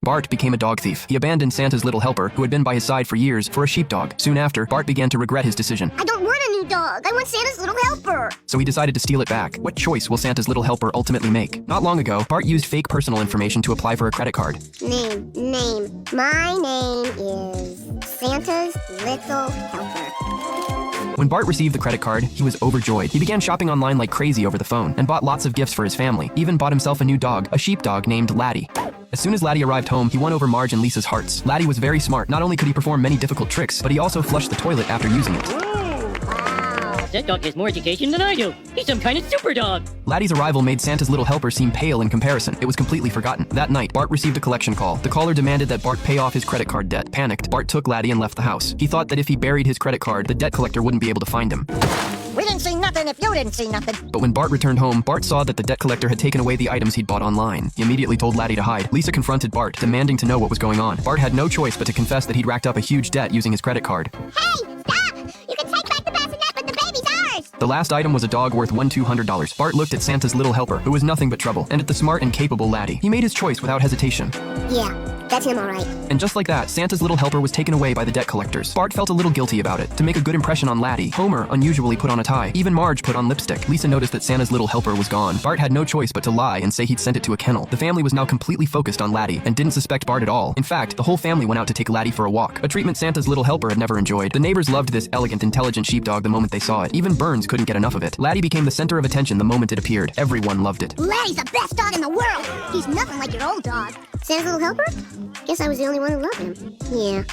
Bart became a dog thief. He abandoned Santa's little helper, who had been by his side for years, for a sheepdog. Soon after, Bart began to regret his decision. I don't want a new dog. I want Santa's little helper. So he decided to steal it back. What choice will Santa's little helper ultimately make? Not long ago, Bart used fake personal information to apply for a credit card. Name. My name is Santa's little helper. When Bart received the credit card, he was overjoyed. He began shopping online like crazy over the phone and bought lots of gifts for his family. Even bought himself a new dog, a sheepdog named Laddie. As soon as Laddie arrived home, he won over Marge and Lisa's hearts. Laddie was very smart. Not only could he perform many difficult tricks, but he also flushed the toilet after using it. That dog has more education than I do. He's some kind of super dog. Laddie's arrival made Santa's little helper seem pale in comparison. It was completely forgotten. That night, Bart received a collection call. The caller demanded that Bart pay off his credit card debt. Panicked, Bart took Laddie and left the house. He thought that if he buried his credit card, the debt collector wouldn't be able to find him. We didn't see nothing if you didn't see nothing. But when Bart returned home, Bart saw that the debt collector had taken away the items he'd bought online. He immediately told Laddie to hide. Lisa confronted Bart, demanding to know what was going on. Bart had no choice but to confess that he'd racked up a huge debt using his credit card. Hey, stop! You can take back the bassinet, but the baby's ours! The last item was a dog worth $200. Bart looked at Santa's little helper, who was nothing but trouble, and at the smart and capable Laddie. He made his choice without hesitation. Yeah, that's him all right. And just like that, Santa's little helper was taken away by the debt collectors. Bart felt a little guilty about it. To make a good impression on Laddie, Homer unusually put on a tie. Even Marge put on lipstick. Lisa noticed that Santa's little helper was gone. Bart had no choice but to lie and say he'd sent it to a kennel. The family was now completely focused on Laddie and didn't suspect Bart at all. In fact, the whole family went out to take Laddie for a walk, a treatment Santa's little helper had never enjoyed. The neighbors loved this elegant, intelligent sheepdog the moment they saw it. Even Burns couldn't get enough of it. Laddie became the center of attention the moment it appeared. Everyone loved it. Laddie's the best dog in the world! He's nothing like your old dog. Santa's little helper? Guess I was the only one who loved him. Yeah,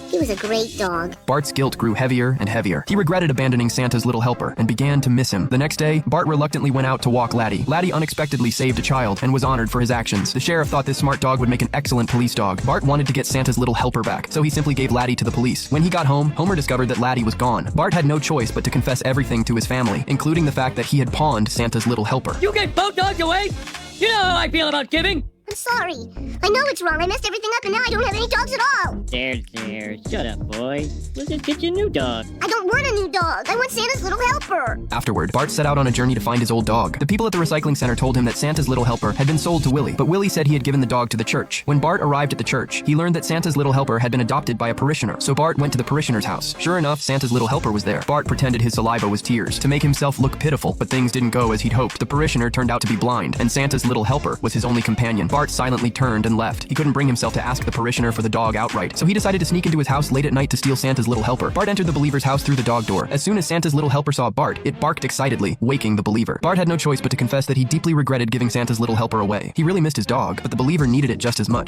he was a great dog. Bart's guilt grew heavier and heavier. He regretted abandoning Santa's little helper and began to miss him. The next day, Bart reluctantly went out to walk Laddie. Laddie unexpectedly saved a child and was honored for his actions. The sheriff thought this smart dog would make an excellent police dog. Bart wanted to get Santa's little helper back, so he simply gave Laddie to the police. When he got home, Homer discovered that Laddie was gone. Bart had no choice but to confess everything to his family, including the fact that he had pawned Santa's little helper. You gave both dogs away? You know how I feel about giving. I'm sorry. I know it's wrong. I messed everything up and now I don't have any dogs at all. There. Shut up, boy. We'll just get you a new dog. I don't want a new dog. I want Santa's little helper. Afterward, Bart set out on a journey to find his old dog. The people at the recycling center told him that Santa's little helper had been sold to Willie, but Willie said he had given the dog to the church. When Bart arrived at the church, he learned that Santa's little helper had been adopted by a parishioner, so Bart went to the parishioner's house. Sure enough, Santa's little helper was there. Bart pretended his saliva was tears to make himself look pitiful, but things didn't go as he'd hoped. The parishioner turned out to be blind, and Santa's little helper was his only companion. Bart silently turned and left. He couldn't bring himself to ask the parishioner for the dog outright, so he decided to sneak into his house late at night to steal Santa's little helper. Bart entered the believer's house through the dog door. As soon as Santa's little helper saw Bart, it barked excitedly, waking the believer. Bart had no choice but to confess that he deeply regretted giving Santa's little helper away. He really missed his dog, but the believer needed it just as much.